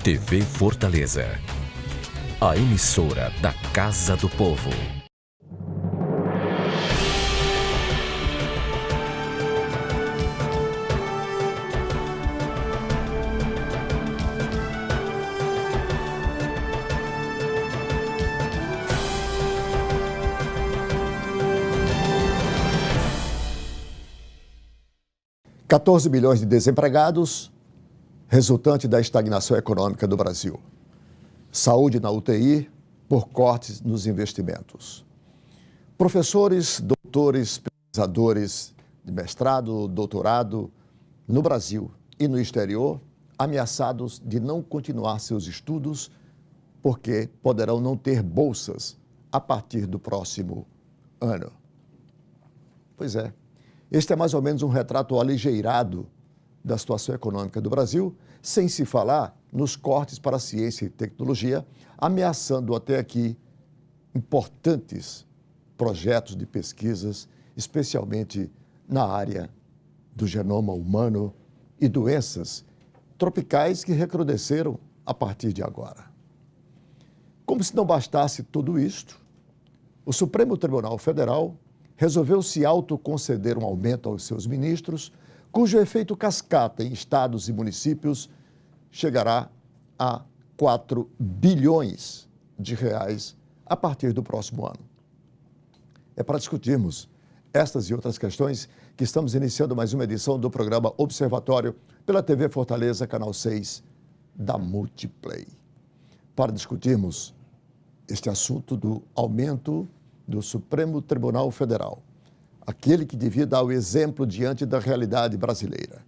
TV Fortaleza, a emissora da Casa do Povo. $14 milhões de desempregados, resultante da estagnação econômica do Brasil. Saúde na UTI por cortes nos investimentos. Professores, doutores, pesquisadores de mestrado, doutorado no Brasil e no exterior, ameaçados de não continuar seus estudos porque poderão não ter bolsas a partir do próximo ano. Pois é. Este é mais ou menos um retrato aligeirado da situação econômica do Brasil, sem se falar nos cortes para a ciência e tecnologia, ameaçando até aqui importantes projetos de pesquisas, especialmente na área do genoma humano e doenças tropicais que recrudesceram a partir de agora. Como se não bastasse tudo isto, o Supremo Tribunal Federal resolveu se autoconceder um aumento aos seus ministros, cujo efeito cascata em estados e municípios chegará a 4 bilhões de reais a partir do próximo ano. É para discutirmos estas e outras questões que estamos iniciando mais uma edição do programa Observatório pela TV Fortaleza, canal 6 da Multiplay. Para discutirmos este assunto do aumento do Supremo Tribunal Federal, aquele que devia dar o exemplo diante da realidade brasileira.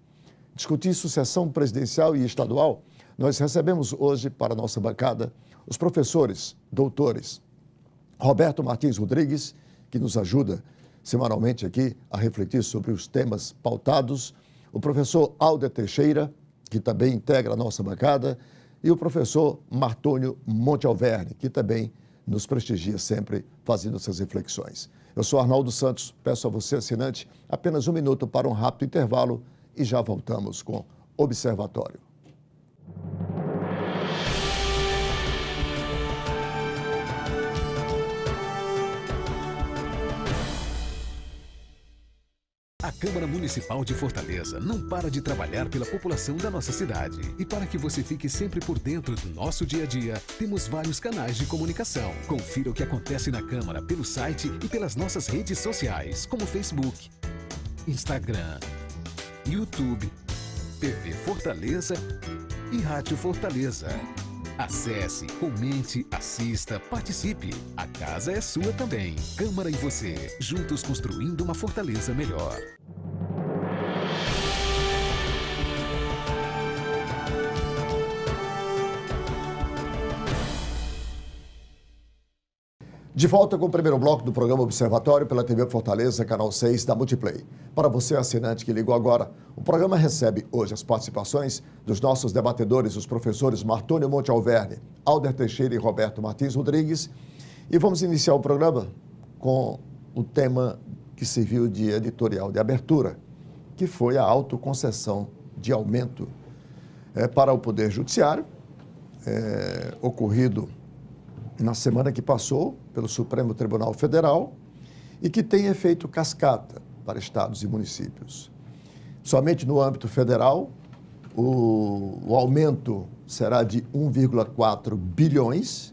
Discutir sucessão presidencial e estadual, nós recebemos hoje para a nossa bancada os professores, doutores, Roberto Martins Rodrigues, que nos ajuda semanalmente aqui a refletir sobre os temas pautados, o professor Alder Teixeira, que também integra a nossa bancada, e o professor Martônio Monte Alverne, que também nos prestigia sempre fazendo essas reflexões. Eu sou Arnaldo Santos, peço a você, assinante, apenas um minuto para um rápido intervalo e já voltamos com Observatório. A Câmara Municipal de Fortaleza não para de trabalhar pela população da nossa cidade. E para que você fique sempre por dentro do nosso dia a dia, temos vários canais de comunicação. Confira o que acontece na Câmara pelo site e pelas nossas redes sociais, como Facebook, Instagram, YouTube, TV Fortaleza e Rádio Fortaleza. Acesse, comente, assista, participe. A casa é sua também. Câmara e você, juntos construindo uma Fortaleza melhor. De volta com o primeiro bloco do programa Observatório pela TV Fortaleza, canal 6 da Multiplay. Para você, assinante que ligou agora, o programa recebe hoje as participações dos nossos debatedores, os professores Martônio Monte Alverne, Alder Teixeira e Roberto Martins Rodrigues. E vamos iniciar o programa com o tema que serviu de editorial de abertura, que foi a autoconcessão de aumento para o Poder Judiciário, ocorrido na semana que passou pelo Supremo Tribunal Federal e que tem efeito cascata para estados e municípios. Somente no âmbito federal, o aumento será de 1,4 bilhões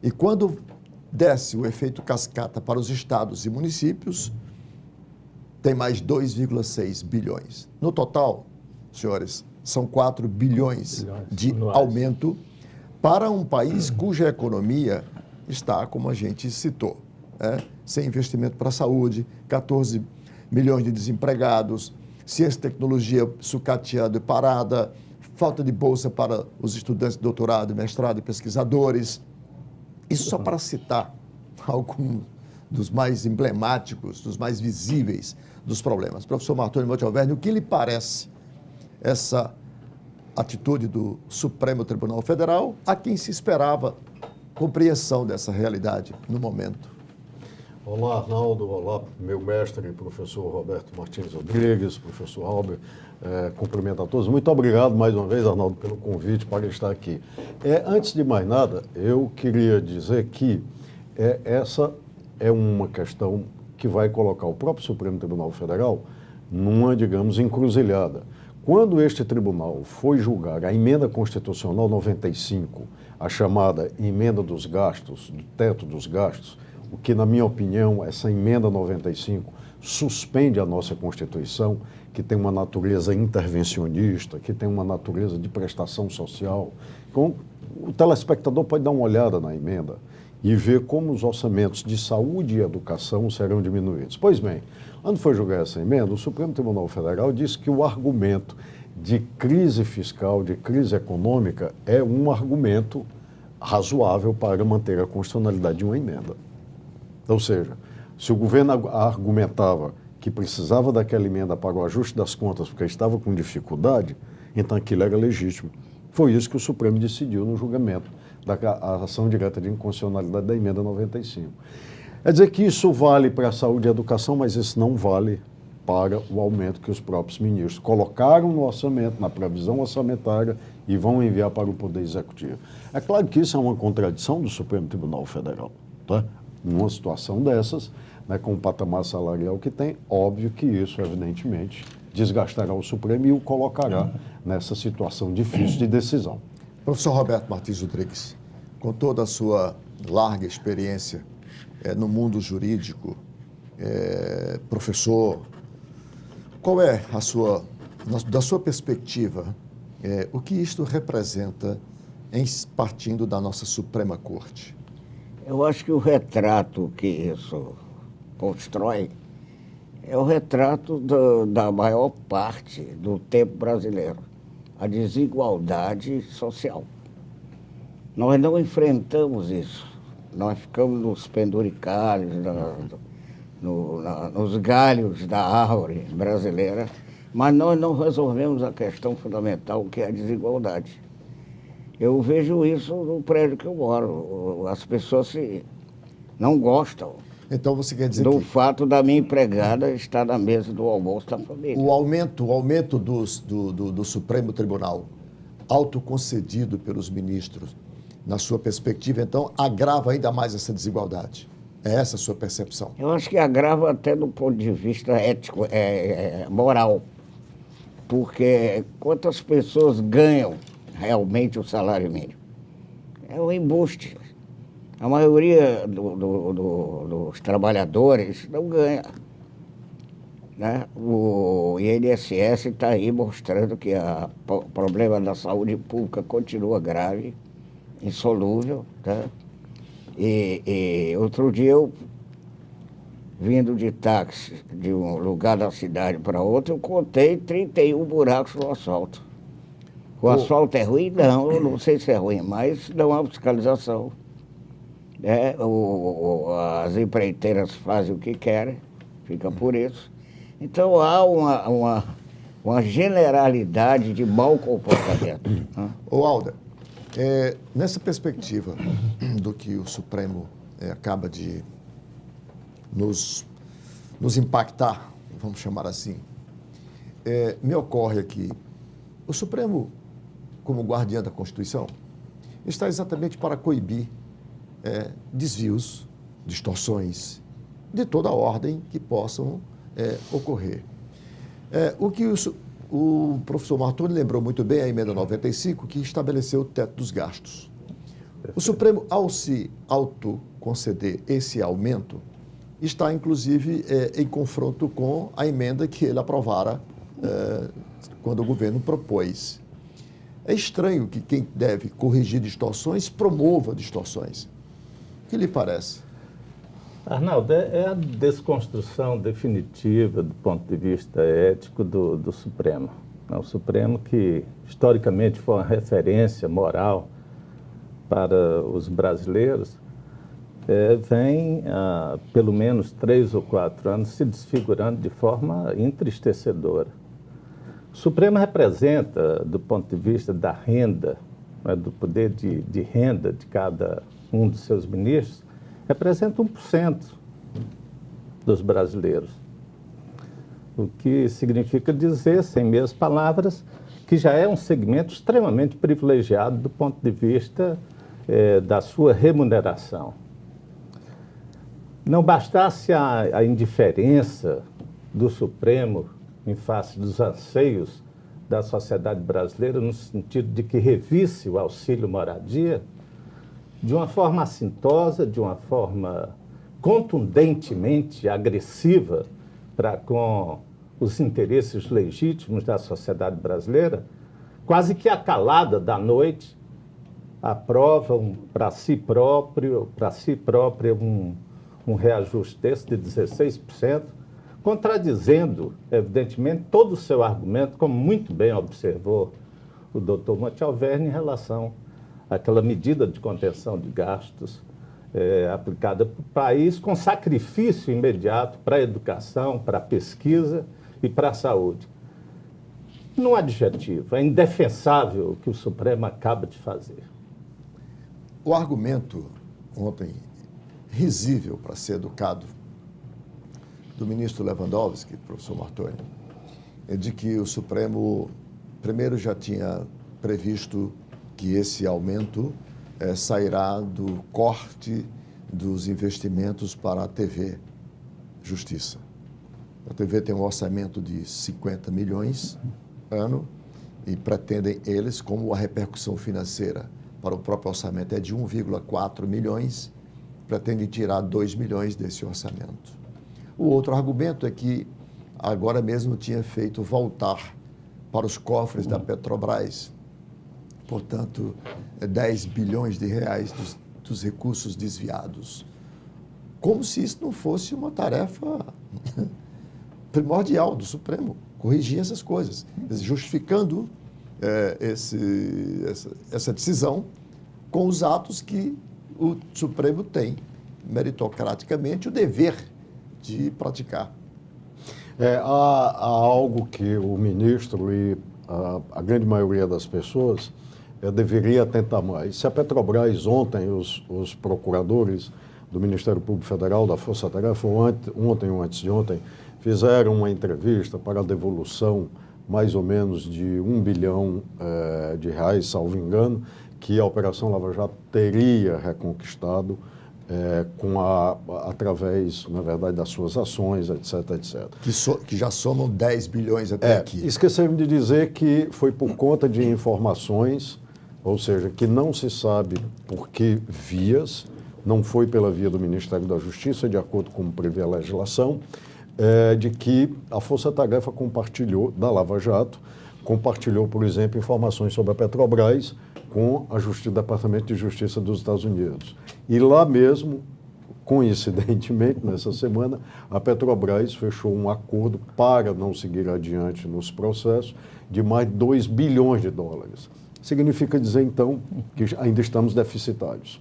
e quando desce o efeito cascata para os estados e municípios, tem mais 2,6 bilhões. No total, senhores, são 4 bilhões de aumento para um país cuja economia está, como a gente citou, sem investimento para a saúde, 14 milhões de desempregados, ciência e tecnologia sucateada e parada, falta de bolsa para os estudantes de doutorado, mestrado e pesquisadores. Isso só para citar alguns dos mais emblemáticos, dos mais visíveis dos problemas. Professor Martônio Monte Alverne, o que lhe parece essa atitude do Supremo Tribunal Federal, a quem se esperava compreensão dessa realidade no momento? Olá, Arnaldo. Olá, meu mestre, professor Roberto Martins Rodrigues, professor Albert. Cumprimento a todos. Muito obrigado mais uma vez, Arnaldo, pelo convite para estar aqui. Antes de mais nada, eu queria dizer que essa é uma questão que vai colocar o próprio Supremo Tribunal Federal numa, digamos, encruzilhada. Quando este tribunal foi julgar a emenda constitucional 95, a chamada emenda dos gastos, do teto dos gastos, o que, na minha opinião, essa emenda 95 suspende a nossa Constituição, que tem uma natureza intervencionista, que tem uma natureza de prestação social. Então, o telespectador pode dar uma olhada na emenda e ver como os orçamentos de saúde e educação serão diminuídos. Pois bem, quando foi julgar essa emenda, o Supremo Tribunal Federal disse que o argumento de crise fiscal, de crise econômica, é um argumento razoável para manter a constitucionalidade de uma emenda. Ou seja, se o governo argumentava que precisava daquela emenda para o ajuste das contas porque estava com dificuldade, então aquilo era legítimo. Foi isso que o Supremo decidiu no julgamento da ação direta de inconstitucionalidade da emenda 95. Quer dizer que isso vale para a saúde e a educação, mas isso não vale para o aumento que os próprios ministros colocaram no orçamento, na previsão orçamentária, e vão enviar para o Poder Executivo. É claro que isso é uma contradição do Supremo Tribunal Federal, tá? Numa situação dessas, né, com o patamar salarial que tem, óbvio que isso, evidentemente, desgastará o Supremo e o colocará nessa situação difícil de decisão. Professor Roberto Martins Rodrigues, com toda a sua larga experiência no mundo jurídico, professor, qual é da sua perspectiva, o que isto representa partindo da nossa Suprema Corte? Eu acho que o retrato que isso constrói é o retrato da maior parte do tempo brasileiro, a desigualdade social. Nós não enfrentamos isso, nós ficamos nos penduricalhos, nos galhos da árvore brasileira, mas nós não resolvemos a questão fundamental, que é a desigualdade. Eu vejo isso no prédio que eu moro. As pessoas não gostam. Então você quer dizer do fato da minha empregada estar na mesa do almoço da família. O aumento do Supremo Tribunal, autoconcedido pelos ministros, na sua perspectiva, então, agrava ainda mais essa desigualdade. É essa a sua percepção? Eu acho que agrava até do ponto de vista ético, moral. Porque quantas pessoas ganham realmente o salário mínimo? É um embuste. A maioria dos trabalhadores não ganha. Né? O INSS está aí mostrando que o problema da saúde pública continua grave, insolúvel. Tá? E outro dia eu, vindo de táxi de um lugar da cidade para outro, eu contei 31 buracos no asfalto. O asfalto é ruim? Não, eu não sei se é ruim, mas não há fiscalização. As empreiteiras fazem o que querem, fica por isso. Então há uma generalidade de mau comportamento. Alder, nessa perspectiva do que o Supremo acaba de nos impactar, vamos chamar assim, me ocorre aqui, o Supremo, como guardião da Constituição, está exatamente para coibir desvios, distorções de toda a ordem que possam ocorrer. O que o professor Martoni lembrou muito bem, a emenda 95, que estabeleceu o teto dos gastos. O Supremo, ao se autoconceder esse aumento, está, inclusive, em confronto com a emenda que ele aprovara quando o governo propôs. É estranho que quem deve corrigir distorções promova distorções. O que lhe parece? Arnaldo, é a desconstrução definitiva do ponto de vista ético do Supremo. O Supremo, que historicamente foi uma referência moral para os brasileiros, vem há pelo menos 3 ou 4 anos se desfigurando de forma entristecedora. O Supremo representa, do ponto de vista da renda, do poder de renda de cada um dos seus ministros, representa 1% dos brasileiros. o que significa dizer, sem meias palavras, que já é um segmento extremamente privilegiado do ponto de vista da sua remuneração. Não bastasse a indiferença do Supremo em face dos anseios da sociedade brasileira, no sentido de que revisse o auxílio moradia, de uma forma assintosa, de uma forma contundentemente agressiva para com os interesses legítimos da sociedade brasileira, quase que a calada da noite, aprovam para si própria um reajuste desse de 16%, contradizendo, evidentemente, todo o seu argumento, como muito bem observou o doutor Monte Alverne, em relação àquela medida de contenção de gastos aplicada para o país, com sacrifício imediato para a educação, para a pesquisa e para a saúde. Num adjetivo, é indefensável o que o Supremo acaba de fazer. O argumento, ontem, risível, para ser educado, do ministro Lewandowski, professor Martoni, é de que o Supremo, primeiro, já tinha previsto que esse aumento sairá do corte dos investimentos para a TV Justiça. A TV tem um orçamento de 50 milhões ano e pretendem eles, como a repercussão financeira para o próprio orçamento é de 1,4 milhões, pretendem tirar 2 milhões desse orçamento. O outro argumento é que agora mesmo tinha feito voltar para os cofres da Petrobras, portanto, 10 bilhões de reais dos recursos desviados. Como se isso não fosse uma tarefa primordial do Supremo, corrigir essas coisas, justificando essa decisão com os atos que o Supremo tem, meritocraticamente, o dever de praticar. Há algo que o ministro e a grande maioria das pessoas deveria atentar mais. Se a Petrobras ontem, os procuradores do Ministério Público Federal, da Força Tarefa, ontem ou antes de ontem, fizeram uma entrevista para a devolução mais ou menos de 1 bilhão de reais, salvo engano, que a Operação Lava Jato teria reconquistado através, na verdade, das suas ações, etc, etc. Que já somam 10 bilhões até aqui. Esqueceram de dizer que foi por conta de informações, ou seja, que não se sabe por que vias, não foi pela via do Ministério da Justiça, de acordo com o que prevê a legislação, de que a Força Tarefa compartilhou, da Lava Jato, compartilhou, por exemplo, informações sobre a Petrobras com o Departamento de Justiça dos Estados Unidos. E lá mesmo, coincidentemente, nessa semana, a Petrobras fechou um acordo para não seguir adiante nos processos de mais de 2 bilhões de dólares. Significa dizer, então, que ainda estamos deficitários.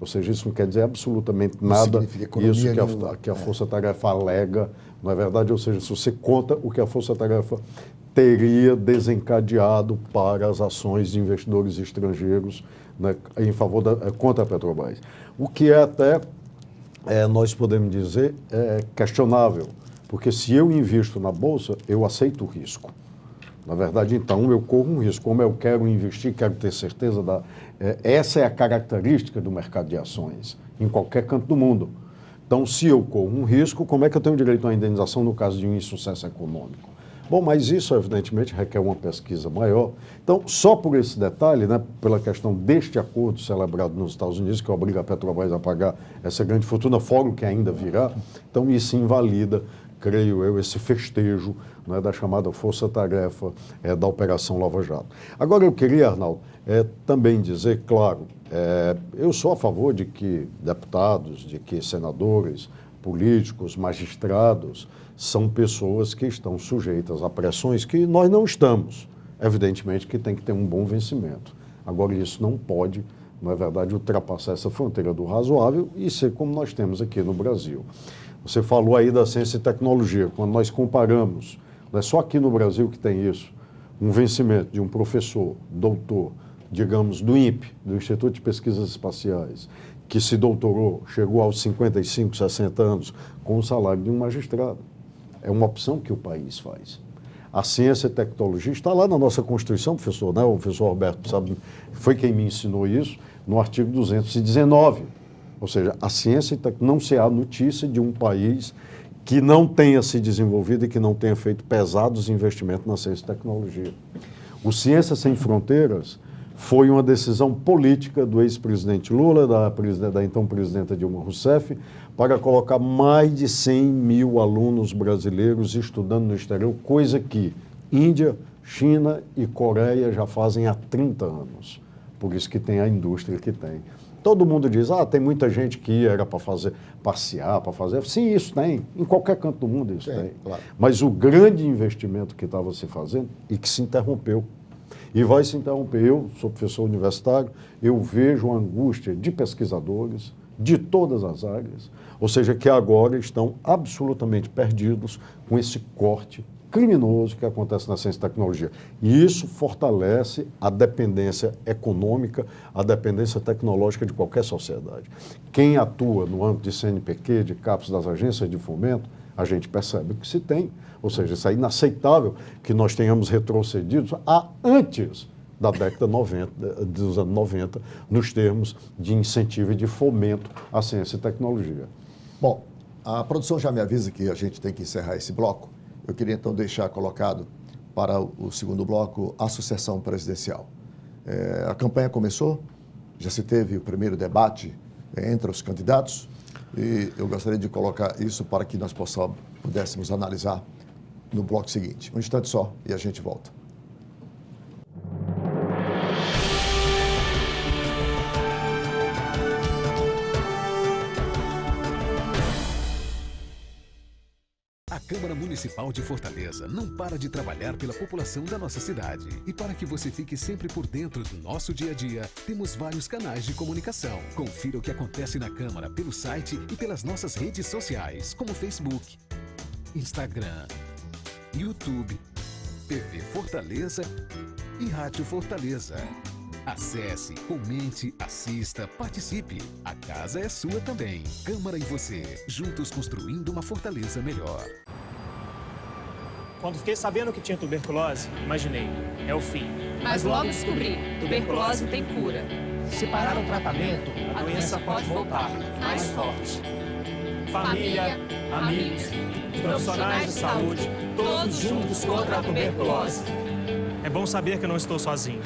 Ou seja, isso não quer dizer absolutamente nada isso que a Força Tarefa alega, não é verdade? Ou seja, se você conta o que a Força Tarefa teria desencadeado para as ações de investidores estrangeiros, né, em favor contra a Petrobras. O que até, nós podemos dizer, questionável, porque se eu invisto na Bolsa, eu aceito o risco. Na verdade, então, eu corro um risco. Como eu quero investir, quero ter certeza essa é a característica do mercado de ações, em qualquer canto do mundo. Então, se eu corro um risco, como é que eu tenho direito a uma indenização no caso de um insucesso econômico? Bom, mas isso, evidentemente, requer uma pesquisa maior. Então, só por esse detalhe, né, pela questão deste acordo celebrado nos Estados Unidos, que obriga a Petrobras a pagar essa grande fortuna, fora o que ainda virá, então isso invalida, creio eu, esse festejo, né, da chamada força-tarefa da Operação Lava Jato. Agora, eu queria, Arnaldo, também dizer, claro, eu sou a favor de que deputados, de que senadores, políticos, magistrados, são pessoas que estão sujeitas a pressões que nós não estamos. Evidentemente que tem que ter um bom vencimento. Agora, isso não pode, na verdade, ultrapassar essa fronteira do razoável e ser como nós temos aqui no Brasil. Você falou aí da ciência e tecnologia. Quando nós comparamos, não é só aqui no Brasil que tem isso, um vencimento de um professor, doutor, digamos, do INPE, do Instituto de Pesquisas Espaciais, que se doutorou, chegou aos 55, 60 anos, com o salário de um magistrado. é uma opção que o país faz. A ciência e tecnologia está lá na nossa Constituição, professor, né? O professor Roberto sabe, foi quem me ensinou isso, no artigo 219. Ou seja, a ciência e tecnologia, não se há notícia de um país que não tenha se desenvolvido e que não tenha feito pesados investimentos na ciência e tecnologia. O Ciência Sem Fronteiras foi uma decisão política do ex-presidente Lula, da então presidenta Dilma Rousseff, para colocar mais de 100 mil alunos brasileiros estudando no exterior, coisa que Índia, China e Coreia já fazem há 30 anos. Por isso que tem a indústria que tem. Todo mundo diz, tem muita gente que era para fazer, passear, para fazer. Sim, isso tem. Em qualquer canto do mundo isso tem. Claro. Mas o grande investimento que estava se fazendo e que se interrompeu. E vai se interromper. Eu sou professor universitário, eu vejo a angústia de pesquisadores de todas as áreas, ou seja, que agora estão absolutamente perdidos com esse corte criminoso que acontece na ciência e tecnologia. E isso fortalece a dependência econômica, a dependência tecnológica de qualquer sociedade. Quem atua no âmbito de CNPq, de CAPES, das agências de fomento, a gente percebe que se tem. Ou seja, isso é inaceitável que nós tenhamos retrocedido antes da década 90, dos anos 90, nos termos de incentivo e de fomento à ciência e tecnologia. Bom, a produção já me avisa que a gente tem que encerrar esse bloco. Eu queria, então, deixar colocado para o segundo bloco a sucessão presidencial. A campanha começou, já se teve o primeiro debate entre os candidatos e eu gostaria de colocar isso para que nós pudéssemos analisar no bloco seguinte. Um instante só e a gente volta. A Câmara Municipal de Fortaleza não para de trabalhar pela população da nossa cidade. E para que você fique sempre por dentro do nosso dia a dia, temos vários canais de comunicação. Confira o que acontece na Câmara pelo site e pelas nossas redes sociais, como Facebook, Instagram, YouTube, TV Fortaleza e Rádio Fortaleza. Acesse, comente, assista, participe. A casa é sua também. Câmara e você, juntos construindo uma Fortaleza melhor. Quando fiquei sabendo que tinha tuberculose, imaginei, é o fim. Mas logo descobri, tuberculose tem cura. Se parar o tratamento, a doença pode voltar, mais forte. Família, amigos, profissionais de saúde, todos juntos contra a tuberculose. É bom saber que eu não estou sozinho.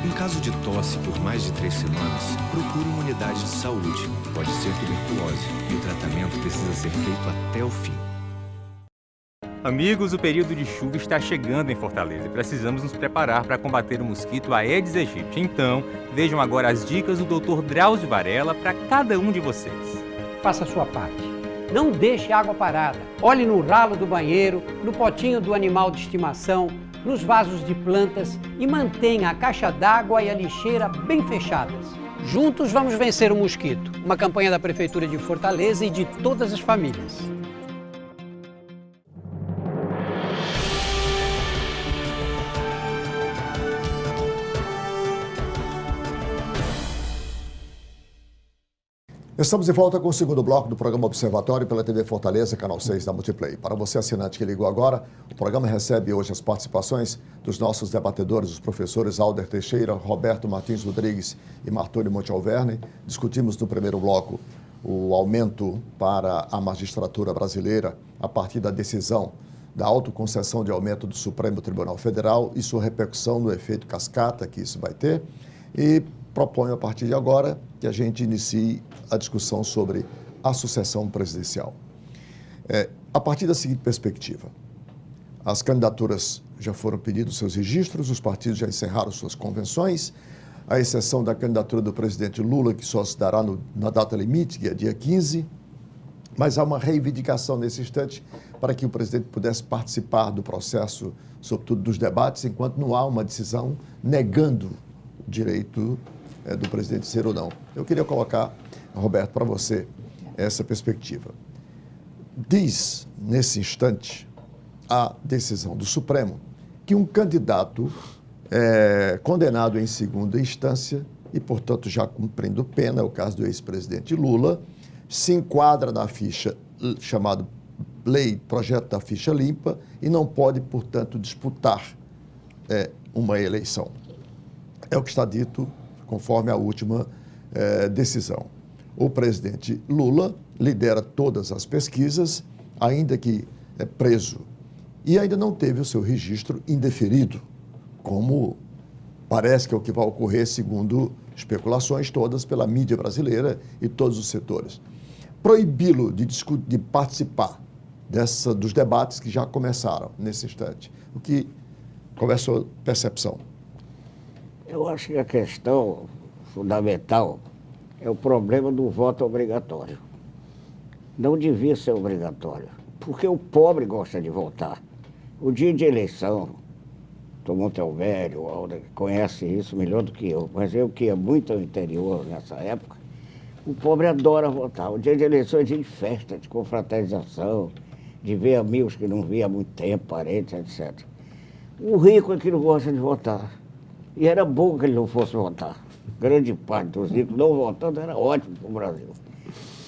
Em caso de tosse por mais de 3 semanas, procure uma unidade de saúde. Pode ser tuberculose e o tratamento precisa ser feito até o fim. Amigos, o período de chuva está chegando em Fortaleza e precisamos nos preparar para combater o mosquito Aedes aegypti. Então, vejam agora as dicas do Dr. Drauzio Varela para cada um de vocês. Faça a sua parte. Não deixe água parada. Olhe no ralo do banheiro, no potinho do animal de estimação, nos vasos de plantas e mantenha a caixa d'água e a lixeira bem fechadas. Juntos vamos vencer o mosquito. Uma campanha da Prefeitura de Fortaleza e de todas as famílias. Estamos de volta com o segundo bloco do programa Observatório pela TV Fortaleza, canal 6 da Multiplay. Para você, assinante que ligou agora, o programa recebe hoje as participações dos nossos debatedores, os professores Alder Teixeira, Roberto Martins Rodrigues e Martônio Monte Alverne. Discutimos no primeiro bloco o aumento para a magistratura brasileira a partir da decisão da autoconcessão de aumento do Supremo Tribunal Federal e sua repercussão no efeito cascata que isso vai ter. E proponho, a partir de agora, que a gente inicie a discussão sobre a sucessão presidencial. A partir da seguinte perspectiva, as candidaturas já foram pedidos seus registros, os partidos já encerraram suas convenções, à exceção da candidatura do presidente Lula, que só se dará na data limite, que é dia 15, mas há uma reivindicação nesse instante para que o presidente pudesse participar do processo, sobretudo dos debates, enquanto não há uma decisão negando o direito do presidente ser ou não. Eu queria colocar, Roberto, para você essa perspectiva. Diz, nesse instante, a decisão do Supremo que um candidato condenado em segunda instância e, portanto, já cumprindo pena, é o caso do ex-presidente Lula, se enquadra na ficha chamada lei, projeto da ficha limpa e não pode, portanto, disputar uma eleição. É o que está dito conforme a última decisão. O presidente Lula lidera todas as pesquisas, ainda que preso, e ainda não teve o seu registro indeferido, como parece que é o que vai ocorrer, segundo especulações todas pela mídia brasileira e todos os setores. Proibi-lo de participar dos debates que já começaram nesse instante. Qual é a sua percepção? Eu acho que a questão fundamental é o problema do voto obrigatório. Não devia ser obrigatório, porque o pobre gosta de votar. O dia de eleição, o Montevideo, o Alda, conhece isso melhor do que eu, mas eu que ia muito ao interior nessa época, o pobre adora votar. O dia de eleição é dia de festa, de confraternização, de ver amigos que não via há muito tempo, parentes, etc. O rico é que não gosta de votar. E era bom que ele não fosse votar. Grande parte dos ricos não votando era ótimo para o Brasil.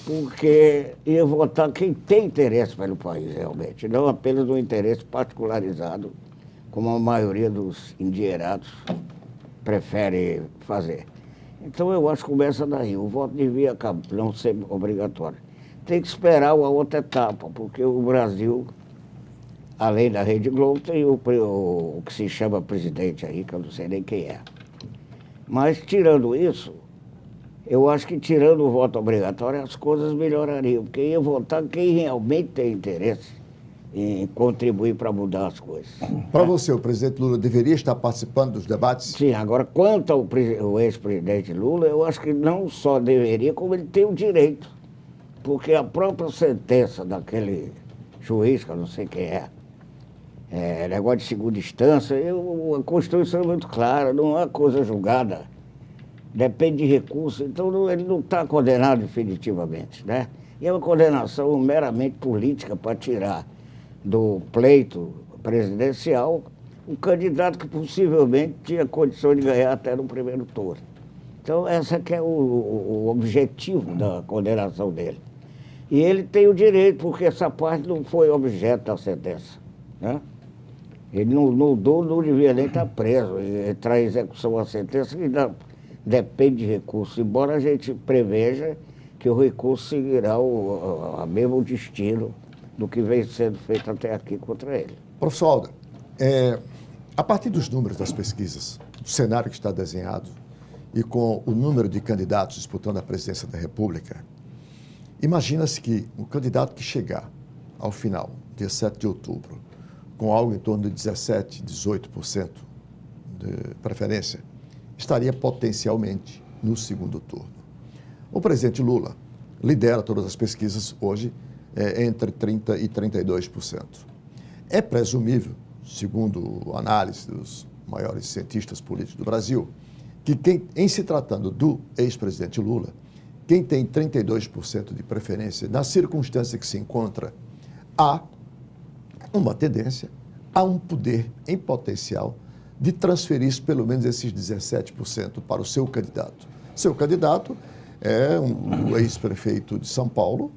Porque ia votar quem tem interesse pelo país, realmente, não apenas um interesse particularizado, como a maioria dos endinheirados prefere fazer. Então, eu acho que começa daí. O voto devia não ser obrigatório. Tem que esperar a outra etapa, porque o Brasil, além da Rede Globo, tem o que se chama presidente aí, que eu não sei nem quem é. Mas, tirando isso, eu acho que tirando o voto obrigatório, as coisas melhorariam, porque ia votar quem realmente tem interesse em contribuir para mudar as coisas. Para você, o presidente Lula deveria estar participando dos debates? Sim, agora, quanto ao ex-presidente Lula, eu acho que não só deveria, como ele tem o direito. Porque a própria sentença daquele juiz, que eu não sei quem é negócio de segunda instância, a Constituição é muito clara, não há coisa julgada, depende de recurso, então ele não está condenado definitivamente, né? E é uma condenação meramente política para tirar do pleito presidencial um candidato que possivelmente tinha condição de ganhar até no primeiro turno. Então, esse que é o objetivo da condenação dele. E ele tem o direito, porque essa parte não foi objeto da sentença, né? Ele não devia nem estar preso, entrar em execução a sentença que depende de recurso, embora a gente preveja que o recurso seguirá o mesmo destino do que vem sendo feito até aqui contra ele. Professor Alda, a partir dos números das pesquisas, do cenário que está desenhado e com o número de candidatos disputando a presidência da República, imagina-se que o candidato que chegar ao final, dia 7 de outubro, com algo em torno de 17%, 18% de preferência, estaria potencialmente no segundo turno. O presidente Lula lidera todas as pesquisas hoje entre 30% e 32%. É presumível, segundo a análise dos maiores cientistas políticos do Brasil, que em se tratando do ex-presidente Lula, quem tem 32% de preferência, na circunstância que se encontra, há uma tendência, há um poder em potencial de transferir pelo menos esses 17% para o seu candidato. Seu candidato é o ex-prefeito de São Paulo,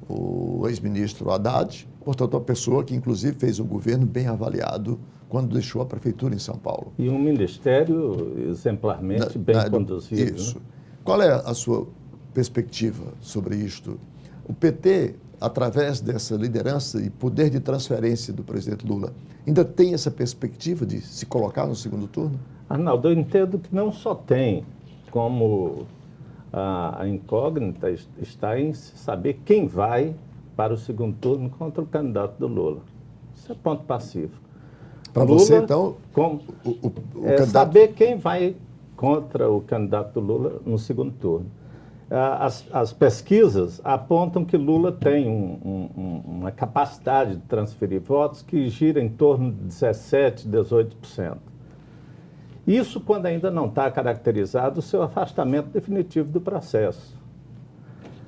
o ex-ministro Haddad, portanto, uma pessoa que, inclusive, fez um governo bem avaliado quando deixou a prefeitura em São Paulo. E um ministério exemplarmente bem conduzido. Isso. Né? Qual é a sua perspectiva sobre isto? O PT, através dessa liderança e poder de transferência do presidente Lula, ainda tem essa perspectiva de se colocar no segundo turno? Arnaldo, eu entendo que não só tem, como a incógnita está em saber quem vai para o segundo turno contra o candidato do Lula. Isso é ponto pacífico. Para você, então, o candidato... saber quem vai contra o candidato do Lula no segundo turno. As pesquisas apontam que Lula tem uma capacidade de transferir votos que gira em torno de 17%, 18%. Isso quando ainda não está caracterizado o seu afastamento definitivo do processo.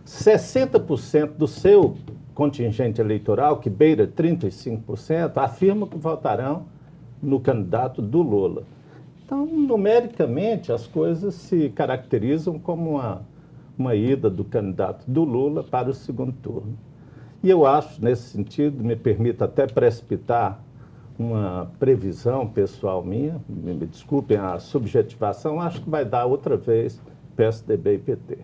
60% do seu contingente eleitoral, que beira 35%, afirma que votarão no candidato do Lula. Então, numericamente, as coisas se caracterizam como uma ida do candidato do Lula para o segundo turno. E eu acho, nesse sentido, me permito até precipitar uma previsão pessoal minha, me desculpem a subjetivação, acho que vai dar outra vez PSDB e PT.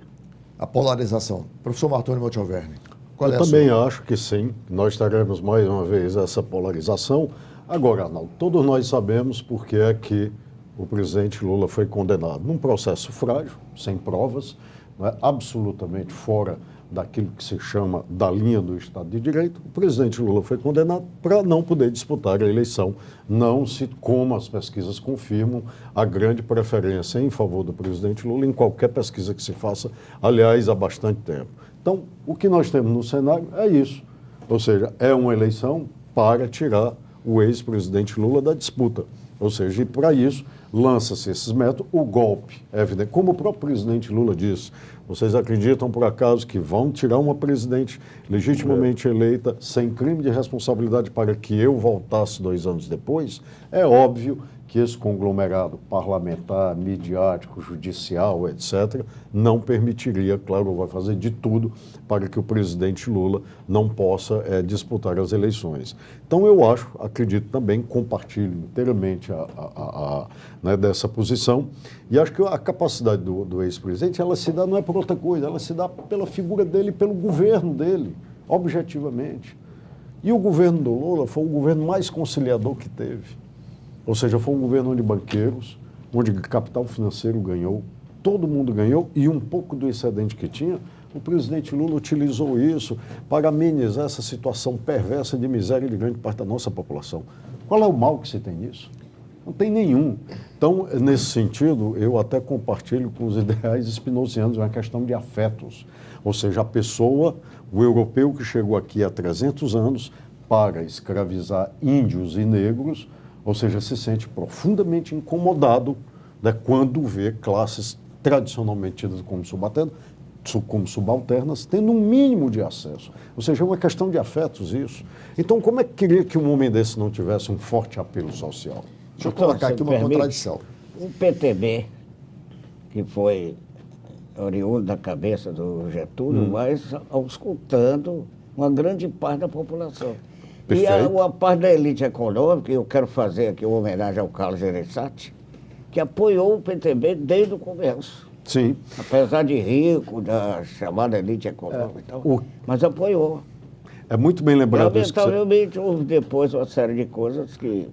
A polarização. Professor Martoni Monteverde, qual é Eu a também sua? acho que sim, nós teremos mais uma vez essa polarização. Agora, Arnaldo, todos nós sabemos por que é que o presidente Lula foi condenado. Num processo frágil, sem provas, né, absolutamente fora daquilo que se chama da linha do Estado de Direito, o presidente Lula foi condenado para não poder disputar a eleição. Não se, como as pesquisas confirmam, a grande preferência em favor do presidente Lula em qualquer pesquisa que se faça, aliás, há bastante tempo. Então, o que nós temos no cenário é isso. Ou seja, é uma eleição para tirar o ex-presidente Lula da disputa. Ou seja, e para isso, lança-se esses métodos. O golpe é evidente. Como o próprio presidente Lula disse, vocês acreditam, por acaso, que vão tirar uma presidente legitimamente eleita sem crime de responsabilidade para que eu voltasse 2 anos depois? É óbvio que esse conglomerado parlamentar, midiático, judicial, etc., não permitiria, claro, vai fazer de tudo para que o presidente Lula não possa disputar as eleições. Então, eu acredito também, compartilho inteiramente né, dessa posição, e acho que a capacidade do ex-presidente, ela se dá não é por outra coisa, ela se dá pela figura dele, pelo governo dele, objetivamente. E o governo do Lula foi o governo mais conciliador que teve. Ou seja, foi um governo onde banqueiros, onde capital financeiro ganhou, todo mundo ganhou, e um pouco do excedente que tinha, o presidente Lula utilizou isso para amenizar essa situação perversa de miséria de grande parte da nossa população. Qual é o mal que se tem nisso? Não tem nenhum. Então, nesse sentido, eu até compartilho com os ideais spinozianos, é uma questão de afetos. Ou seja, a pessoa, o europeu que chegou aqui há 300 anos para escravizar índios e negros, ou seja, se sente profundamente incomodado, né, quando vê classes tradicionalmente tidas como subalternas tendo um mínimo de acesso. Ou seja, é uma questão de afetos isso. Então, como é que queria que um homem desse não tivesse um forte apelo social? Deixa eu colocar aqui uma contradição. O PTB, que foi oriundo da cabeça do Getúlio, mas auscultando uma grande parte da população. Perfeito. E a parte da elite econômica, eu quero fazer aqui uma homenagem ao Carlos Gereissati, que apoiou o PTB desde o começo. Sim. Apesar de rico, da chamada elite econômica e tal, mas apoiou. É muito bem lembrado isso. Lamentavelmente, houve depois uma série de coisas que...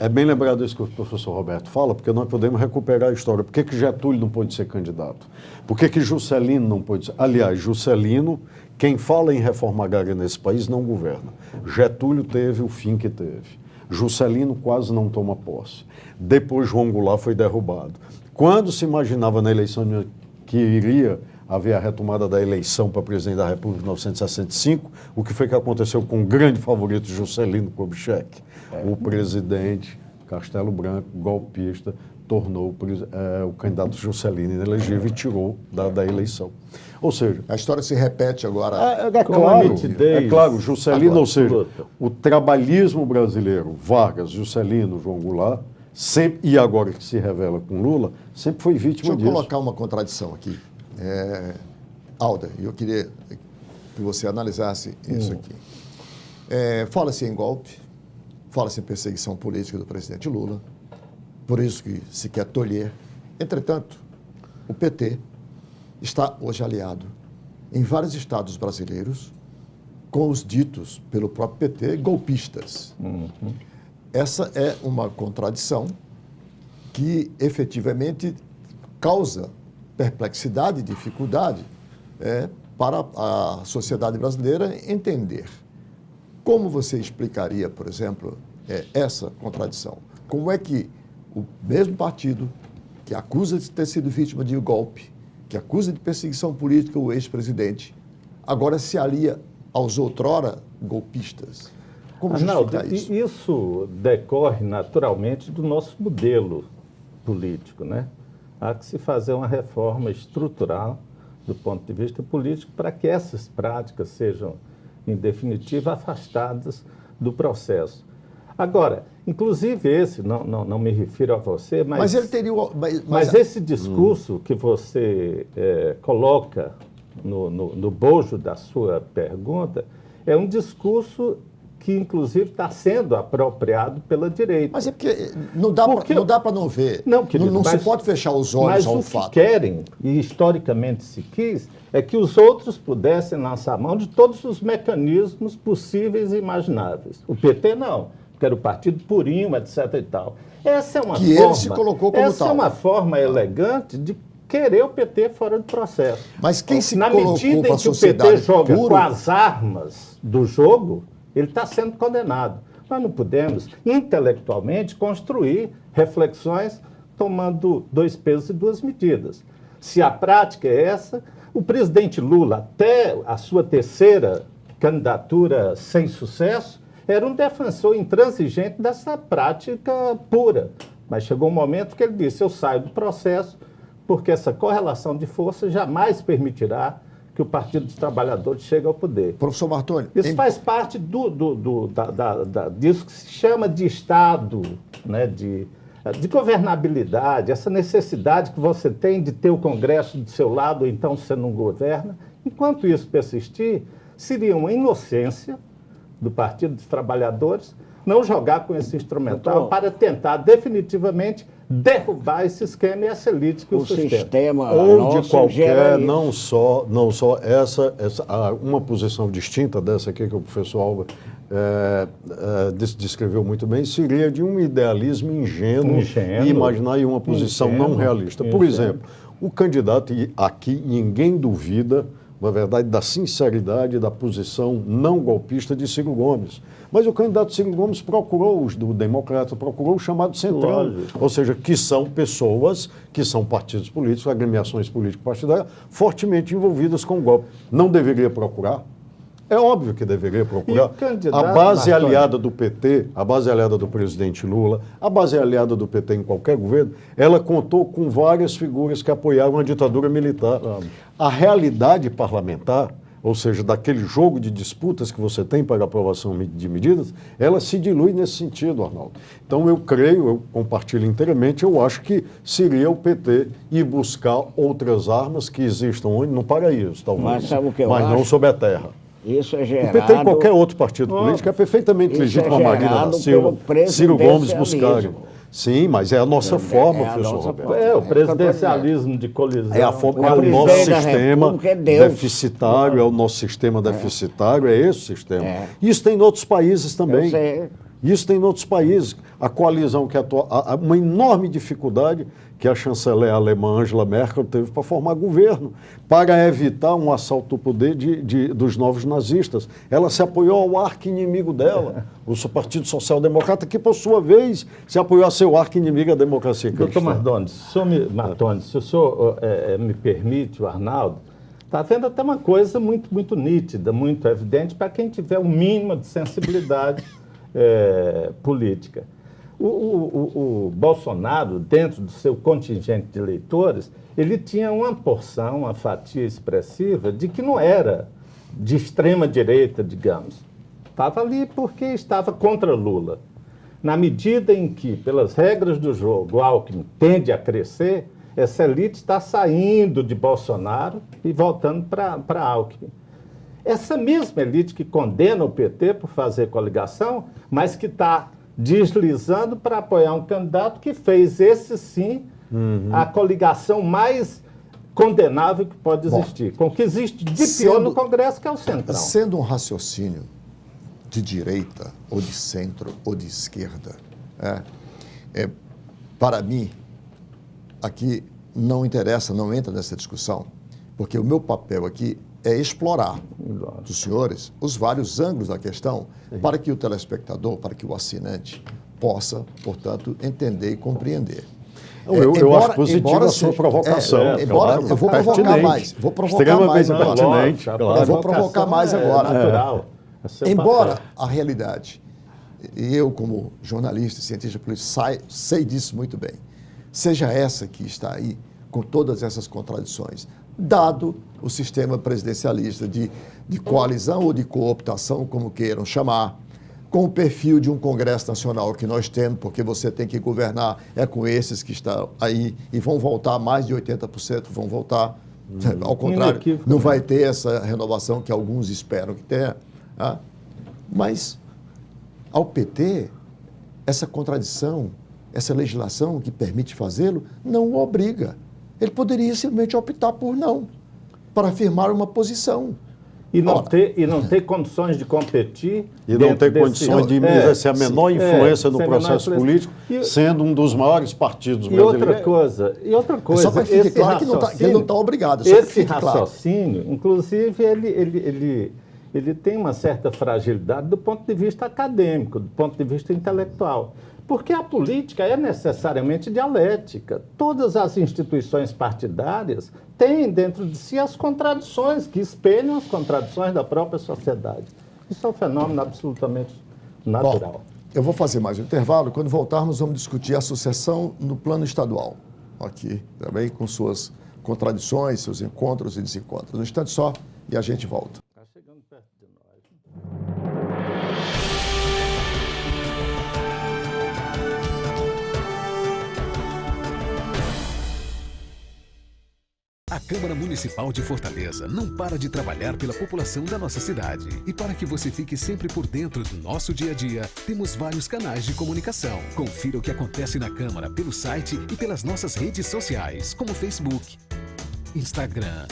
É bem lembrado isso que o professor Roberto fala, porque nós podemos recuperar a história. Por que Getúlio não pôde ser candidato? Por que Juscelino não pôde ser? Aliás, Juscelino, quem fala em reforma agrária nesse país não governa. Getúlio teve o fim que teve. Juscelino quase não toma posse. Depois João Goulart foi derrubado. Quando se imaginava na eleição que iria haver a retomada da eleição para presidente da República em 1965, o que foi que aconteceu com o grande favorito Juscelino Kubitschek? O presidente Castelo Branco, golpista, tornou o candidato Juscelino inelegível e tirou da eleição. Ou seja... A história se repete agora. É claro, Juscelino, agora, ou seja, o trabalhismo brasileiro, Vargas, Juscelino, João Goulart, sempre, e agora que se revela com Lula, sempre foi vítima disso. Deixa eu colocar uma contradição aqui. Alda, eu queria que você analisasse isso aqui. Fala-se em golpe, fala-se em perseguição política do presidente Lula, por isso que se quer tolher. Entretanto, o PT está hoje aliado em vários estados brasileiros com os ditos pelo próprio PT golpistas. Essa é uma contradição que efetivamente causa perplexidade e dificuldade para a sociedade brasileira entender. Como você explicaria, por exemplo, essa contradição? Como é que o mesmo partido que acusa de ter sido vítima de um golpe, que acusa de perseguição política o ex-presidente, agora se alia aos outrora golpistas? Como justificar isso? Isso decorre naturalmente do nosso modelo político, né? Há que se fazer uma reforma estrutural do ponto de vista político para que essas práticas sejam, em definitiva, afastadas do processo. Agora, inclusive esse, não me refiro a você, mas ele teria... Mas esse discurso que você coloca no bojo da sua pergunta, é um discurso que, inclusive, está sendo apropriado pela direita. Mas é porque não dá para não ver. Não, querido, não se mas- pode fechar os olhos ao Mas o fato. que querem, e historicamente se quis, é que os outros pudessem lançar mão de todos os mecanismos possíveis e imagináveis. O PT não, porque era o partido purinho, etc. e tal. Essa é uma Que forma, ele se colocou como essa tal. é uma forma elegante de querer o PT fora do processo. Mas quem se Na colocou medida pra em que o sociedade PT joga puro- com as armas do jogo, ele está sendo condenado. Nós não podemos, intelectualmente, construir reflexões tomando 2 pesos e 2 medidas. Se a prática é essa, o presidente Lula, até a sua 3ª candidatura sem sucesso, era um defensor intransigente dessa prática pura. Mas chegou um momento que ele disse, eu saio do processo, porque essa correlação de força jamais permitirá que o Partido dos Trabalhadores chegue ao poder. Professor Martoni, Isso faz parte disso que se chama de Estado, né, de governabilidade, essa necessidade que você tem de ter o Congresso do seu lado, ou então você não governa. Enquanto isso persistir, seria uma inocência do Partido dos Trabalhadores não jogar com esse instrumental para tentar definitivamente derrubar esse esquema e essa elite que o sustenta. Sistema Ou nosso de qualquer, gera isso. não só essa uma posição distinta dessa aqui que o professor Alba descreveu muito bem, seria de um idealismo ingênuo e imaginar aí uma posição não realista. Por exemplo, o candidato, e aqui ninguém duvida, na verdade, da sinceridade da posição não golpista de Ciro Gomes. Mas o candidato Ciro Gomes procurou os do Democrata, procurou o chamado Centrão, ou seja, que são pessoas, que são partidos políticos, agremiações político-partidárias, fortemente envolvidas com o golpe. Não deveria procurar? É óbvio que deveria procurar. A base aliada do PT, a base aliada do presidente Lula, a base aliada do PT em qualquer governo, ela contou com várias figuras que apoiaram a ditadura militar. A realidade parlamentar, ou seja, daquele jogo de disputas que você tem para aprovação de medidas, ela se dilui nesse sentido, Arnaldo. Então eu creio, eu compartilho inteiramente, eu acho que seria o PT ir buscar outras armas que existam onde? No paraíso, talvez, Mas sabe o que eu mas não acho? sob a terra. Isso é gerado... O PT e qualquer outro partido político é perfeitamente legítimo a Marina da Silva, Ciro Gomes buscarem. Sim, mas é a nossa forma, professor Roberto. O presidencialismo de colisão. É o nosso sistema deficitário, é o nosso sistema deficitário, é esse sistema. Isso tem em outros países também. Isso tem em outros países. A coalizão que atua, uma enorme dificuldade que a chanceler alemã Angela Merkel teve para formar governo, para evitar um assalto ao poder dos novos nazistas. Ela se apoiou ao arqui-inimigo dela, o Partido Social Democrata, que, por sua vez, se apoiou a seu arqui-inimigo, a democracia cristã. Doutor Martoni, se o senhor me permite, o Arnaldo, está vendo até uma coisa muito, muito nítida, muito evidente para quem tiver um mínimo de sensibilidade política. O Bolsonaro, dentro do seu contingente de eleitores, ele tinha uma porção, uma fatia expressiva de que não era de extrema direita, digamos. Estava ali porque estava contra Lula. Na medida em que, pelas regras do jogo, o Alckmin tende a crescer, essa elite está saindo de Bolsonaro e voltando para Alckmin. Essa mesma elite que condena o PT por fazer coligação, mas que está deslizando para apoiar um candidato que fez, esse sim, a coligação mais condenável que pode existir. Com o que existe de pior no Congresso, que é o Centrão. Sendo um raciocínio de direita, ou de centro, ou de esquerda, para mim, aqui não interessa, não entra nessa discussão, porque o meu papel aqui é explorar dos senhores os vários ângulos da questão para que o telespectador, para que o assinante possa, portanto, entender e compreender. Eu acho positiva a sua provocação. Eu vou provocar mais. Vou provocar mais agora. Eu vou provocar mais agora. Natural. Embora a realidade, e eu como jornalista e cientista político sei disso muito bem, seja essa que está aí, com todas essas contradições, dado o sistema presidencialista de coalizão ou de cooptação, como queiram chamar, com o perfil de um Congresso Nacional que nós temos, porque você tem que governar, com esses que estão aí, e vão voltar, mais de 80% vão voltar. Ao contrário, não vai ter essa renovação que alguns esperam que tenha. Tá? Mas, ao PT, essa contradição, essa legislação que permite fazê-lo, não o obriga. Ele poderia simplesmente optar por não, para afirmar uma posição. E não ter condições de competir. E não ter condições de exercer a menor influência no processo político, sendo um dos maiores partidos brasileiros. E outra coisa, só para ficar claro que ele não está obrigado. Esse raciocínio, claro. Inclusive, ele tem uma certa fragilidade do ponto de vista acadêmico, do ponto de vista intelectual. Porque a política é necessariamente dialética. Todas as instituições partidárias têm dentro de si as contradições, que espelham as contradições da própria sociedade. Isso é um fenômeno absolutamente natural. Bom, eu vou fazer mais um intervalo. Quando voltarmos, vamos discutir a sucessão no plano estadual. Aqui também com suas contradições, seus encontros e desencontros. Um instante só e a gente volta. Está chegando perto de nós. A Câmara Municipal de Fortaleza não para de trabalhar pela população da nossa cidade. E para que você fique sempre por dentro do nosso dia a dia, temos vários canais de comunicação. Confira o que acontece na Câmara pelo site e pelas nossas redes sociais, como Facebook, Instagram,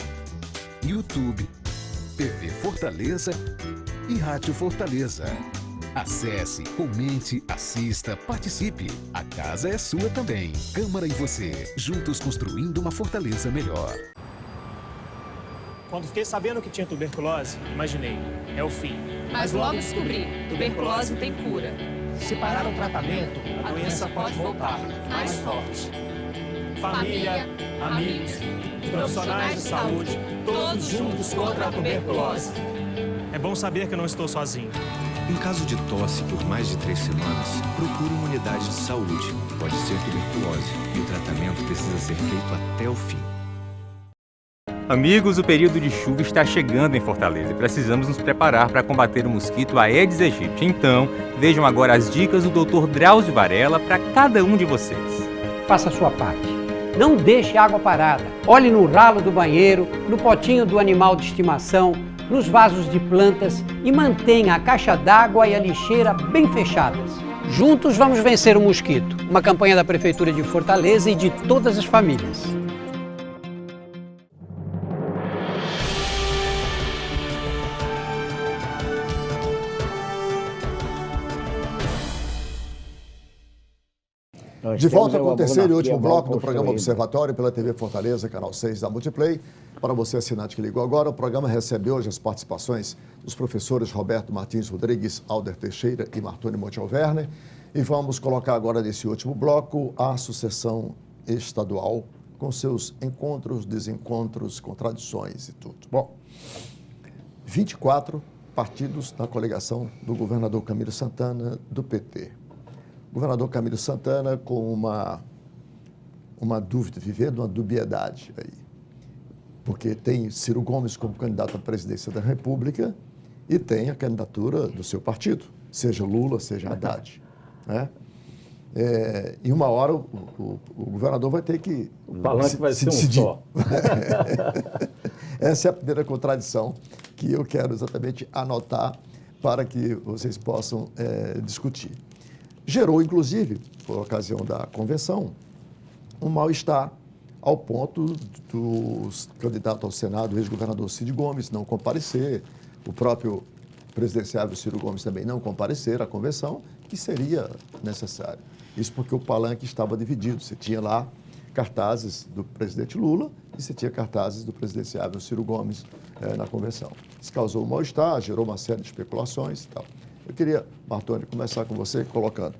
YouTube, TV Fortaleza e Rádio Fortaleza. Acesse, comente, assista, participe. A casa é sua também. Câmara e você, juntos construindo uma Fortaleza melhor. Quando fiquei sabendo que tinha tuberculose, imaginei, é o fim. Mas logo descobri, tuberculose tem cura. Se parar o tratamento, a doença pode voltar, mais forte. Família, amigos, profissionais de saúde, todos juntos contra a tuberculose. É bom saber que eu não estou sozinho. Em caso de tosse por mais de 3 semanas, procure uma unidade de saúde. Pode ser tuberculose e o tratamento precisa ser feito até o fim. Amigos, o período de chuva está chegando em Fortaleza e precisamos nos preparar para combater o mosquito Aedes aegypti. Então, vejam agora as dicas do Dr. Drauzio Varela para cada um de vocês. Faça a sua parte. Não deixe água parada. Olhe no ralo do banheiro, no potinho do animal de estimação, nos vasos de plantas e mantenha a caixa d'água e a lixeira bem fechadas. Juntos vamos vencer o mosquito. Uma campanha da Prefeitura de Fortaleza e de todas as famílias. De volta com o terceiro e último bloco do programa Observatório pela TV Fortaleza, canal 6 da Multiplay. Para você, assinante que ligou agora, o programa recebe hoje as participações dos professores Roberto Martins Rodrigues, Alder Teixeira e Martoni Monte Alverne. E vamos colocar agora nesse último bloco a sucessão estadual com seus encontros, desencontros, contradições e tudo. Bom, 24 partidos na coligação do governador Camilo Santana, do PT. O governador Camilo Santana com uma dúvida, vivendo uma dubiedade aí. Porque tem Ciro Gomes como candidato à presidência da República e tem a candidatura do seu partido, seja Lula, seja Haddad. Né? Em uma hora o governador vai ter que o palanque vai ser decidir. Só. Essa é a primeira contradição que eu quero exatamente anotar para que vocês possam discutir. Gerou, inclusive, por ocasião da convenção, um mal-estar ao ponto do candidato ao Senado, o ex-governador Cid Gomes, não comparecer, o próprio presidenciável Ciro Gomes também não comparecer à convenção, que seria necessário. Isso porque o palanque estava dividido. Você tinha lá cartazes do presidente Lula e você tinha cartazes do presidenciável Ciro Gomes na convenção. Isso causou um mal-estar, gerou uma série de especulações e tal. Eu queria, Martoni, começar com você colocando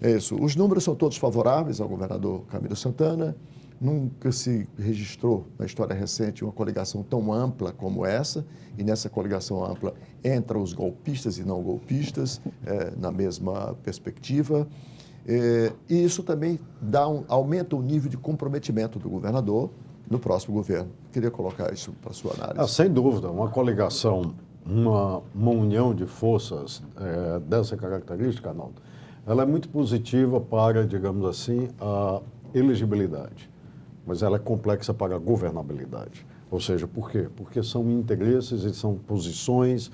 isso. Os números são todos favoráveis ao governador Camilo Santana. Nunca se registrou na história recente uma coligação tão ampla como essa, e nessa coligação ampla entram os golpistas e não golpistas na mesma perspectiva. E isso também aumenta o nível de comprometimento do governador no próximo governo. Queria colocar isso para a sua análise. Sem dúvida, uma coligação, uma união de forças dessa característica, Arnaldo, ela é muito positiva para, digamos assim, a elegibilidade, mas ela é complexa para a governabilidade. Ou seja, por quê? Porque são interesses e são posições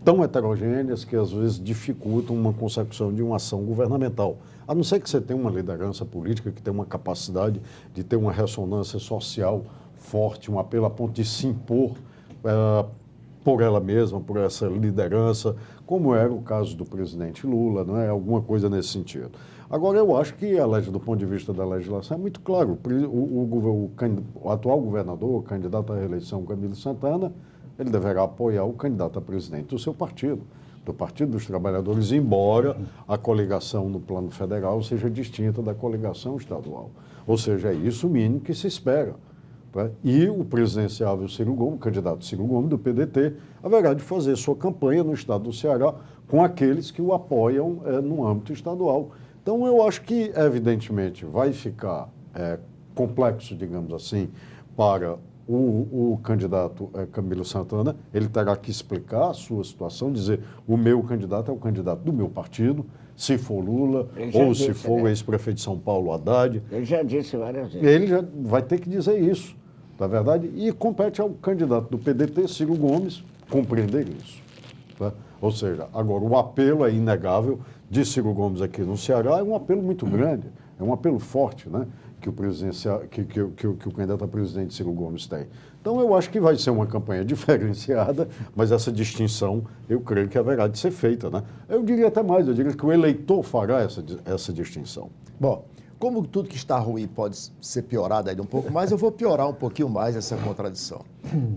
tão heterogêneas que às vezes dificultam uma consecução de uma ação governamental. A não ser que você tenha uma liderança política que tenha uma capacidade de ter uma ressonância social forte, um apelo a ponto de se impor por ela mesma, por essa liderança, como era o caso do presidente Lula, não é? Alguma coisa nesse sentido. Agora, eu acho que, do ponto de vista da legislação, é muito claro. O atual governador, o candidato à reeleição, Camilo Santana, ele deverá apoiar o candidato a presidente do seu partido, do Partido dos Trabalhadores, embora a coligação no plano federal seja distinta da coligação estadual. Ou seja, é isso o mínimo que se espera. Né? E o presidenciável Ciro Gomes, o candidato Ciro Gomes, do PDT, haverá de fazer sua campanha no estado do Ceará com aqueles que o apoiam no âmbito estadual. Então, eu acho que, evidentemente, vai ficar complexo, digamos assim, para o candidato Camilo Santana. Ele terá que explicar a sua situação, dizer: o meu candidato é o candidato do meu partido, se for Lula, ou se for o ex-prefeito de São Paulo, Haddad. Ele já disse várias vezes. Ele já vai ter que dizer isso, na verdade, e compete ao candidato do PDT, Ciro Gomes, compreender isso. Tá? Ou seja, agora, o apelo é inegável de Ciro Gomes aqui no Ceará, é um apelo muito grande, é um apelo forte, né? Que o candidato a presidente Ciro Gomes tem. Então, eu acho que vai ser uma campanha diferenciada, mas essa distinção, eu creio que haverá de ser feita, né? Eu diria até mais, eu diria que o eleitor fará essa distinção. Bom, como tudo que está ruim pode ser piorado ainda um pouco mais, eu vou piorar um pouquinho mais essa contradição.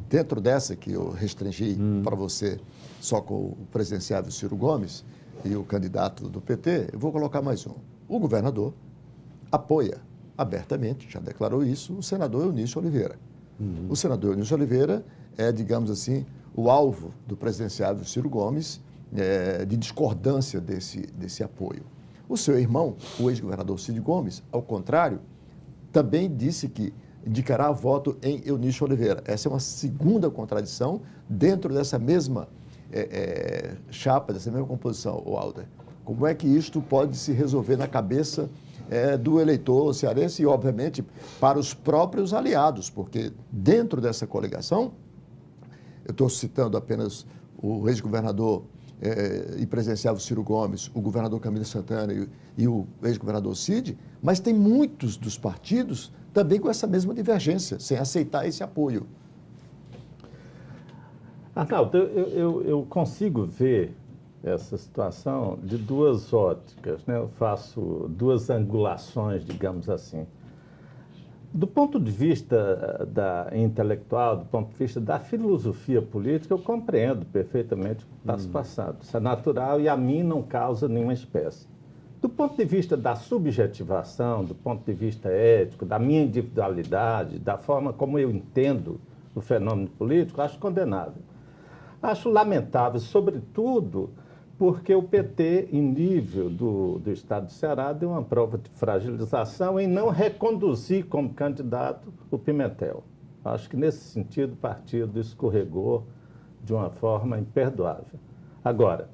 Dentro dessa que eu restringi para você só com o presidenciável Ciro Gomes e o candidato do PT, eu vou colocar mais um. O governador apoia abertamente, já declarou isso, o senador Eunício Oliveira. O senador Eunício Oliveira é, digamos assim, o alvo do presidenciável Ciro Gomes de discordância desse apoio. O seu irmão, o ex-governador Cid Gomes, ao contrário, também disse que indicará voto em Eunício Oliveira. Essa é uma segunda contradição dentro dessa mesma chapa, dessa mesma composição, Alder. Como é que isto pode se resolver na cabeça do eleitor cearense e, obviamente, para os próprios aliados, porque dentro dessa coligação, eu estou citando apenas o ex-governador e presidenciável Ciro Gomes, o governador Camilo Santana e o ex-governador Cid, mas tem muitos dos partidos também com essa mesma divergência, sem aceitar esse apoio. Arnaldo, eu consigo ver essa situação de duas óticas, né? Eu faço duas angulações, digamos assim. Do ponto de vista intelectual, do ponto de vista da filosofia política, eu compreendo perfeitamente o que está se passando. Isso é natural e a mim não causa nenhuma espécie. Do ponto de vista da subjetivação, do ponto de vista ético, da minha individualidade, da forma como eu entendo o fenômeno político, acho condenável. Acho lamentável, sobretudo, porque o PT, em nível do Estado do Ceará, deu uma prova de fragilização em não reconduzir como candidato o Pimentel. Acho que, nesse sentido, o partido escorregou de uma forma imperdoável. Agora,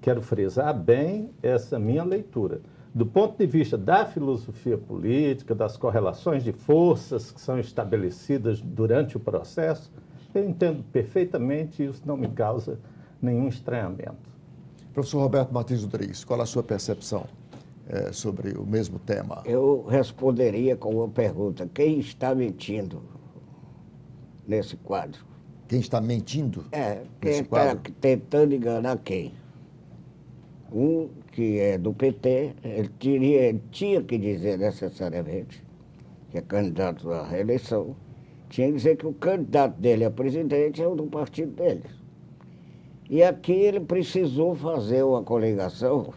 quero frisar bem essa minha leitura. Do ponto de vista da filosofia política, das correlações de forças que são estabelecidas durante o processo, eu entendo perfeitamente e isso não me causa nenhum estranhamento. Professor Roberto Martins Rodrigues, qual a sua percepção sobre o mesmo tema? Eu responderia com uma pergunta: quem está nesse quadro? Quem está mentindo? Quem está tentando enganar quem? Um que é do PT, ele tinha que dizer necessariamente que é candidato à reeleição, tinha que dizer que o candidato dele a presidente é o do partido dele. E aqui ele precisou fazer uma coligação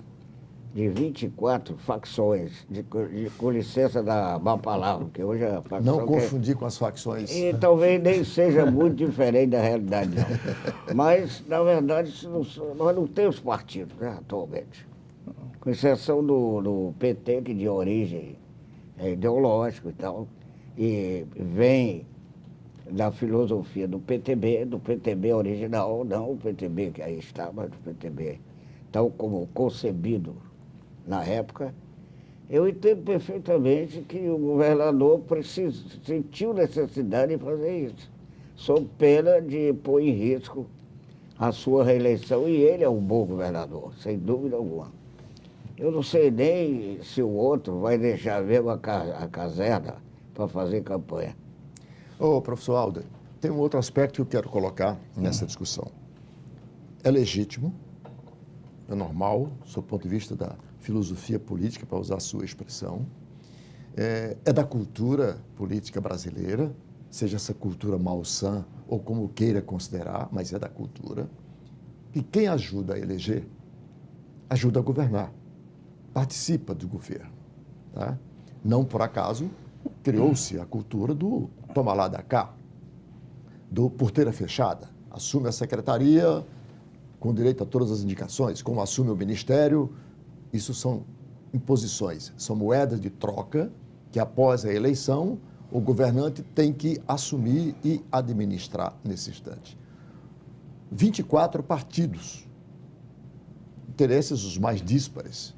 de 24 facções, com licença da má palavra, que hoje a facção... Não confundir com as facções. E talvez nem seja muito diferente da realidade, não. Mas, na verdade, nós não temos partido, né, atualmente. Com exceção do PT, que de origem é ideológico e tal, e vem da filosofia do PTB original, não o PTB que aí está, mas o PTB tal como concebido na época. Eu entendo perfeitamente que o governador sentiu necessidade de fazer isso, sob pena de pôr em risco a sua reeleição e ele é um bom governador, sem dúvida alguma. Eu não sei nem se o outro vai deixar mesmo a caserna para fazer campanha. Ô, professor Alder, tem um outro aspecto que eu quero colocar nessa discussão. É legítimo, é normal, do ponto de vista da filosofia política, para usar a sua expressão, é da cultura política brasileira, seja essa cultura malsã ou como queira considerar, mas é da cultura. E quem ajuda a eleger, ajuda a governar, participa do governo. Tá? Não por acaso criou-se a cultura do toma lá da cá, do porteira fechada. Assume a secretaria com direito a todas as indicações, como assume o ministério. Isso são imposições, são moedas de troca que, após a eleição, o governante tem que assumir e administrar nesse instante. 24 partidos, interesses os mais díspares,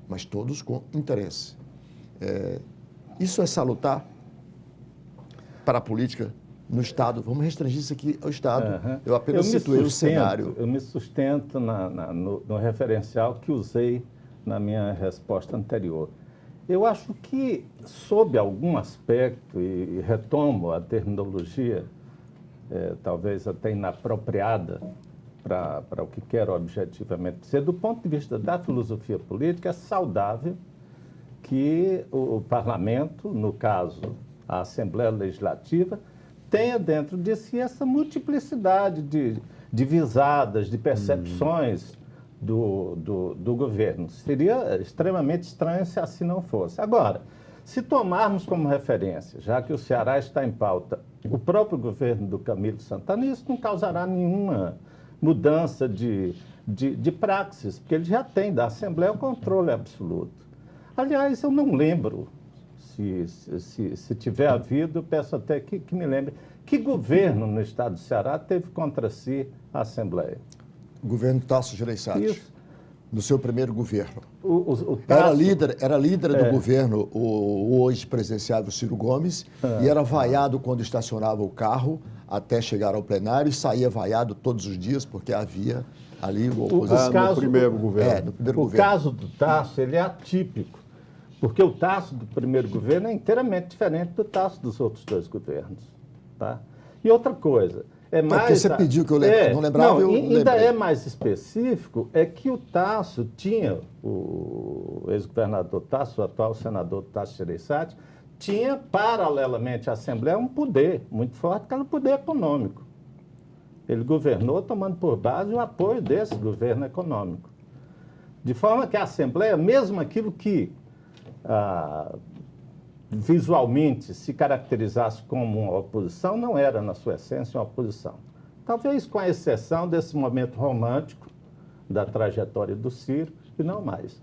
mas todos com interesse. Isso é salutar para a política no Estado. Vamos restringir isso aqui ao Estado. Eu apenas situei o cenário. Eu me sustento no referencial que usei na minha resposta anterior. Eu acho que, sob algum aspecto, e retomo a terminologia, talvez até inapropriada para o que quero objetivamente dizer, do ponto de vista da filosofia política, é saudável que o parlamento, no caso a Assembleia Legislativa, tenha dentro de si essa multiplicidade de visadas, de percepções do governo. Seria extremamente estranho se assim não fosse. Agora, se tomarmos como referência, já que o Ceará está em pauta, o próprio governo do Camilo Santana, isso não causará nenhuma mudança de praxis, porque ele já tem da Assembleia o controle absoluto. Aliás, eu não lembro, se tiver havido, eu peço até que me lembre, que governo no estado do Ceará teve contra si a Assembleia? O governo Tasso Gereissati. Isso. No seu primeiro governo. O Tasso, era líder do governo, o hoje presidenciável Ciro Gomes, e era vaiado quando estacionava o carro até chegar ao plenário, e saía vaiado todos os dias, porque havia ali o oposição. No primeiro governo. No primeiro o governo. caso do Tasso, ele é atípico, porque o Tasso do primeiro governo é inteiramente diferente do Tasso dos outros dois governos. Tá? E outra coisa... porque você pediu que eu não lembrava, eu lembrei. Ainda é mais específico, é que o Tasso tinha, o ex-governador Tasso, o atual senador Tasso Gereissati, tinha, paralelamente à Assembleia, um poder muito forte, que era o poder econômico. Ele governou tomando por base o apoio desse governo econômico. De forma que a Assembleia, mesmo aquilo que visualmente se caracterizasse como uma oposição, não era, na sua essência, uma oposição. Talvez com a exceção desse momento romântico da trajetória do Ciro, e não mais.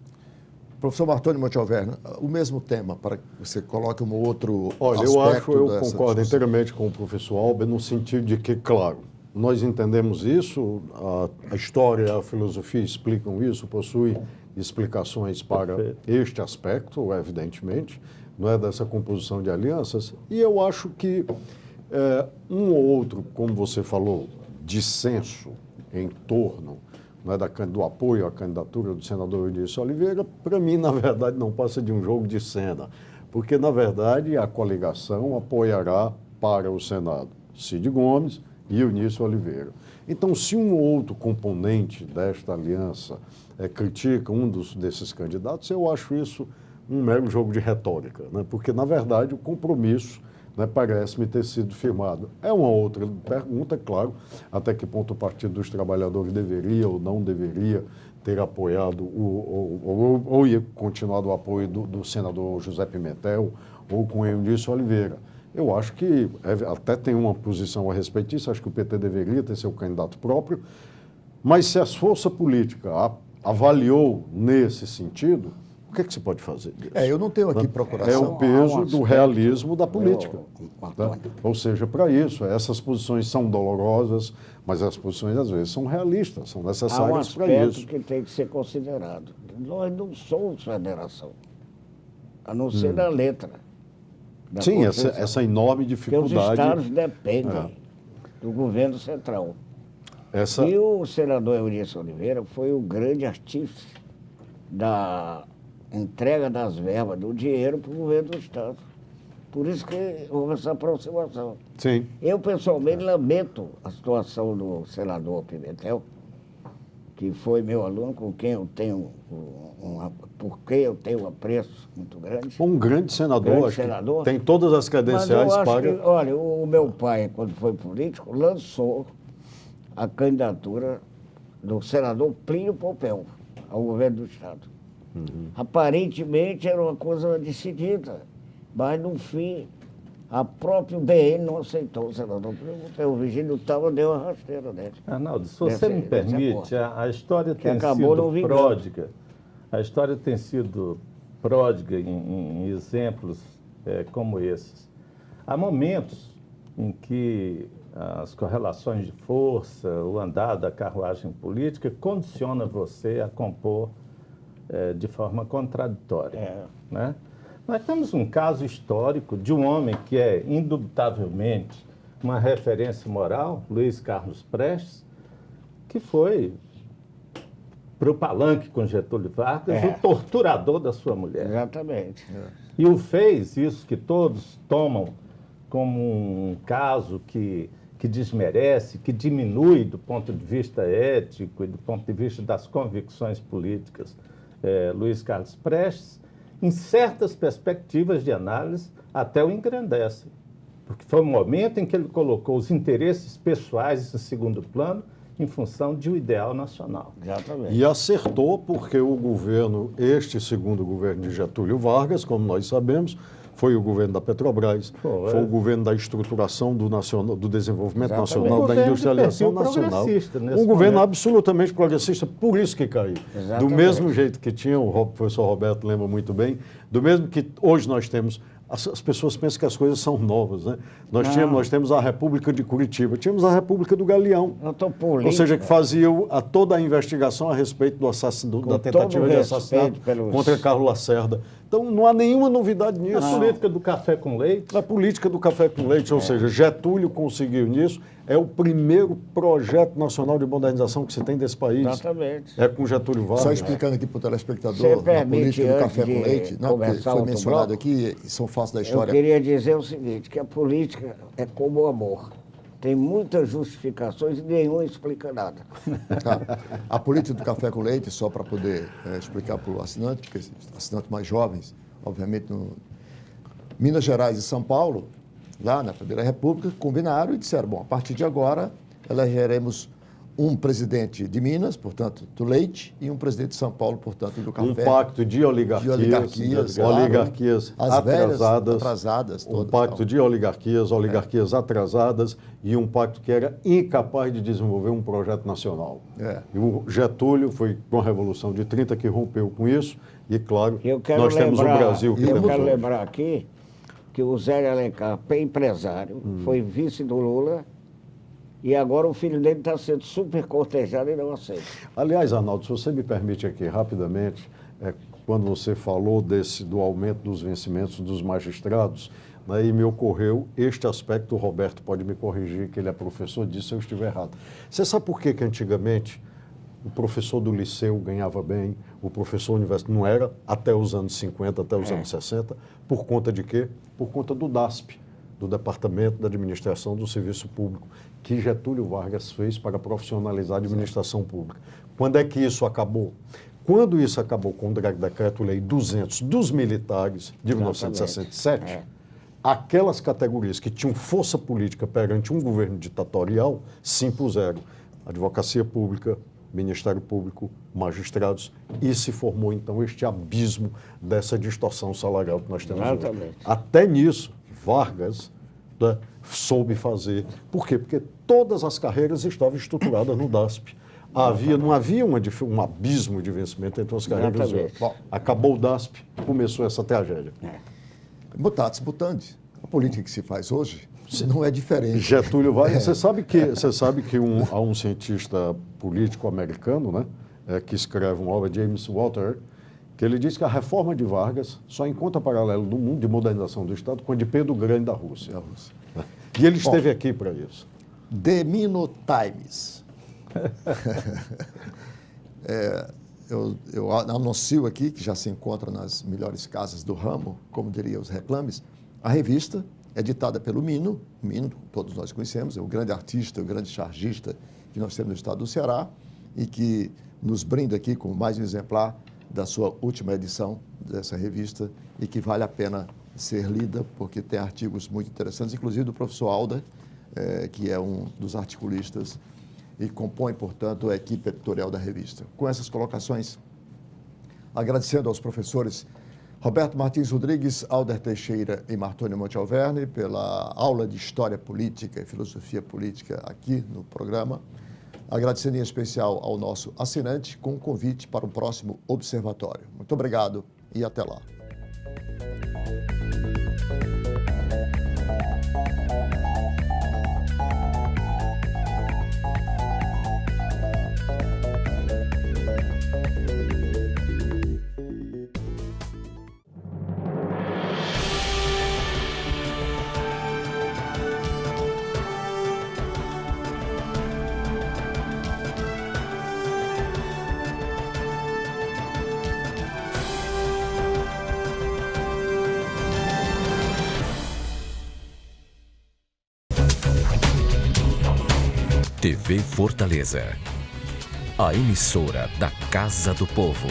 Professor Martoni Montealverno, o mesmo tema, para que você coloque um outro aspecto. Eu concordo inteiramente com o professor Alber, no sentido de que, claro, nós entendemos isso, a história e a filosofia explicam isso, possui explicações para este aspecto, evidentemente, não é, dessa composição de alianças, e eu acho que um ou outro, como você falou, dissenso em torno, não é, do apoio à candidatura do senador Eunício Oliveira, para mim, na verdade, não passa de um jogo de cena, porque, na verdade, a coligação apoiará para o Senado Cid Gomes e Eunício Oliveira. Então, se um ou outro componente desta aliança critica um desses candidatos, eu acho isso um mero jogo de retórica, né? Porque, na verdade, o compromisso, né, parece-me ter sido firmado. É uma outra pergunta, claro, até que ponto o Partido dos Trabalhadores deveria ou não deveria ter apoiado ou continuado o apoio do senador José Pimentel ou com Eunício Oliveira. Eu acho que até tem uma posição a respeito disso, acho que o PT deveria ter seu candidato próprio, mas se a força política avaliou nesse sentido, o que é que se pode fazer disso? Eu não tenho aqui procuração. É o peso do realismo da política. Tá? Ou seja, para isso, essas posições são dolorosas, mas as posições, às vezes, são realistas, são necessárias para isso. Há um aspecto que tem que ser considerado. Nós não somos federação, a não ser da letra. Sim, essa enorme dificuldade. Porque os estados dependem do governo central. E o senador Eunício Oliveira foi o grande artífice da entrega das verbas do dinheiro para o governo do Estado. Por isso que houve essa aproximação. Sim. Eu, pessoalmente, lamento a situação do senador Pimentel, que foi meu aluno, com quem eu tenho por quem eu tenho um apreço muito grande. Um grande senador, tem todas as credenciais para... Olha, o meu pai, quando foi político, lançou a candidatura do senador Plínio Pompeu ao governo do Estado. Aparentemente era uma coisa decidida, mas no fim a própria BN não aceitou o senador Plínio Pompeu. O Virgínio Tava deu a rasteira dele. Arnaldo, se você me permite, a história tem sido vingando. pródiga. A história tem sido pródiga em exemplos como esses. Há momentos em que as correlações de força, o andar da carruagem política condiciona você a compor de forma contraditória. Né? Nós temos um caso histórico de um homem que é indubitavelmente uma referência moral, Luiz Carlos Prestes, que foi para o palanque com Getúlio Vargas, o torturador da sua mulher. Exatamente. E o fez, isso que todos tomam como um caso que desmerece, que diminui do ponto de vista ético e do ponto de vista das convicções políticas, Luiz Carlos Prestes, em certas perspectivas de análise, até o engrandecem. Porque foi um momento em que ele colocou os interesses pessoais em segundo plano em função de um ideal nacional. Exatamente. E acertou porque o governo, este segundo governo de Getúlio Vargas, como nós sabemos, foi o governo da Petrobras, foi o governo da estruturação do desenvolvimento nacional, da industrialização nacional. Um governo absolutamente progressista, por isso que caiu. Exatamente. Do mesmo jeito que tinha, o professor Roberto lembra muito bem, do mesmo que hoje nós temos. As pessoas pensam que as coisas são novas, né? Nós temos a República de Curitiba, tínhamos a República do Galeão, ou seja, que fazia toda a investigação a respeito da tentativa de assassinato contra Carlos Lacerda. Então, não há nenhuma novidade nisso. A política do café com leite. A política do café com leite, ou seja, Getúlio conseguiu nisso. É o primeiro projeto nacional de modernização que se tem desse país. Exatamente. É com Getúlio Vargas. Só explicando aqui para o telespectador, a política do café com leite, não, porque foi mencionado aqui, são fatos da história. Eu queria dizer o seguinte, que a política é como o amor. Tem muitas justificações e nenhuma explica nada. Tá. A política do café com leite, só para poder explicar para o assinante, porque assinantes mais jovens, obviamente, no Minas Gerais e São Paulo, lá na Primeira República, combinaram e disseram, bom, a partir de agora, elegeremos um presidente de Minas, portanto, do leite, e um presidente de São Paulo, portanto, do café. Um pacto de oligarquias atrasadas. Um pacto de oligarquias atrasadas e um pacto que era incapaz de desenvolver um projeto nacional. E o Getúlio foi com a Revolução de 30 que rompeu com isso e, claro, nós temos o Brasil. Eu quero lembrar aqui que o Zé de Alencar, empresário, foi vice do Lula. E agora o filho dele está sendo super cortejado e não aceita. Aliás, Arnaldo, se você me permite aqui rapidamente, quando você falou do aumento dos vencimentos dos magistrados, né, e me ocorreu este aspecto, o Roberto pode me corrigir, que ele é professor disso, se eu estiver errado. Você sabe por que antigamente o professor do liceu ganhava bem, o professor universitário não era, até os anos 50, até os anos 60, por conta de quê? Por conta do DASP, do Departamento da Administração do Serviço Público, que Getúlio Vargas fez para profissionalizar a administração pública. Quando é que isso acabou? Quando isso acabou com o Decreto-Lei 200 dos militares de 1967, aquelas categorias que tinham força política perante um governo ditatorial se impuseram. Advocacia Pública, Ministério Público, magistrados, e se formou, então, este abismo dessa distorção salarial que nós temos hoje. Até nisso, Vargas soube fazer. Por quê? Porque todas as carreiras estavam estruturadas no DASP. Não havia um abismo de vencimento entre as carreiras e outras. Acabou o DASP, começou essa tragédia. Mutatis mutandis. A política que se faz hoje não é diferente. Getúlio Vargas, você sabe que há um cientista político americano, né, que escreve uma obra, James Walter, que ele diz que a reforma de Vargas só encontra paralelo no mundo de modernização do Estado com a de Pedro Grande da Rússia. E ele esteve aqui para isso. The Minute Times. Eu anuncio aqui, que já se encontra nas melhores casas do ramo, como diria os reclames, a revista editada pelo Mino, todos nós conhecemos, é o grande artista, o grande chargista que nós temos no estado do Ceará, e que nos brinda aqui com mais um exemplar da sua última edição dessa revista, e que vale a pena ser lida, porque tem artigos muito interessantes, inclusive do professor Alder, que é um dos articulistas e compõe, portanto, a equipe editorial da revista. Com essas colocações, agradecendo aos professores Roberto Martins Rodrigues, Alder Teixeira e Martônio Monte Alverne pela aula de História Política e Filosofia Política aqui no programa. Agradecendo em especial ao nosso assinante com um convite para o próximo Observatório. Muito obrigado e até lá. TV Fortaleza, a emissora da Casa do Povo.